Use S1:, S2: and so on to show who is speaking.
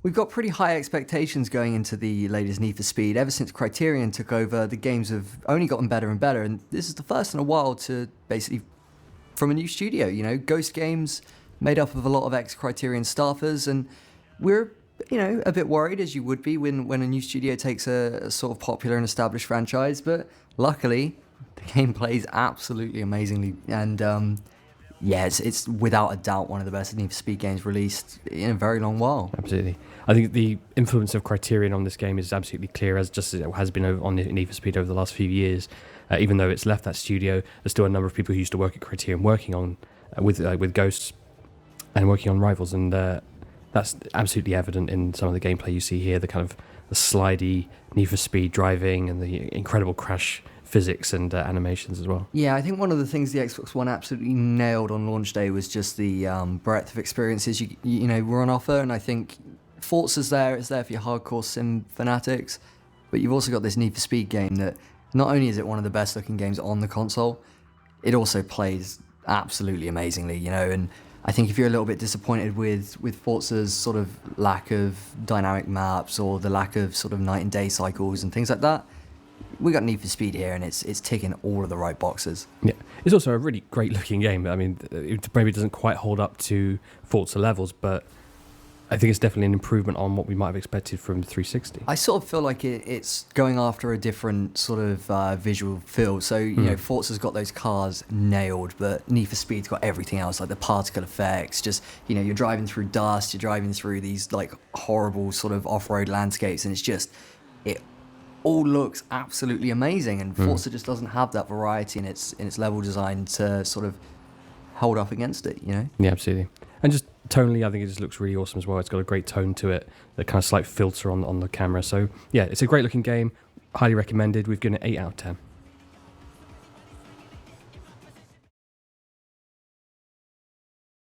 S1: We've got pretty high expectations going into the latest Need for Speed. Ever since Criterion took over, the games have only gotten better and better, and this is the first in a while to basically, from a new studio, Ghost Games, made up of a lot of ex-Criterion staffers, and we're, a bit worried, as you would be when a new studio takes a sort of popular and established franchise, but luckily, the game plays absolutely amazingly, and it's without a doubt one of the best Need for Speed games released in a very long while.
S2: Absolutely. I think the influence of Criterion on this game is absolutely clear, as it has been on Need for Speed over the last few years. Even though it's left that studio, there's still a number of people who used to work at Criterion working on with Ghosts and working on Rivals, and that's absolutely evident in some of the gameplay you see here, the kind of the slidey Need for Speed driving and the incredible crash physics and animations as well.
S1: Yeah, I think one of the things the Xbox One absolutely nailed on launch day was just the breadth of experiences were on offer, and I think Forza's there, it's there for your hardcore sim fanatics, but you've also got this Need for Speed game that not only is it one of the best looking games on the console, it also plays absolutely amazingly, and I think if you're a little bit disappointed with Forza's sort of lack of dynamic maps or the lack of sort of night and day cycles and things like that, we got Need for Speed here, and it's ticking all of the right boxes.
S2: Yeah, it's also a really great looking game. I mean, it maybe doesn't quite hold up to Forza levels, but I think it's definitely an improvement on what we might have expected from 360.
S1: I sort of feel like it's going after a different sort of visual feel. So, Forza's got those cars nailed, but Need for Speed's got everything else, like the particle effects, just, you're driving through dust, you're driving through these, like, horrible sort of off-road landscapes, and it's just, it all looks absolutely amazing, and Forza just doesn't have that variety in its level design to sort of hold up against it,
S2: Yeah, absolutely. And just tonally, I think it just looks really awesome as well. It's got a great tone to it, the kind of slight filter on the camera. So yeah, it's a great looking game, highly recommended. We've given it 8 out of 10.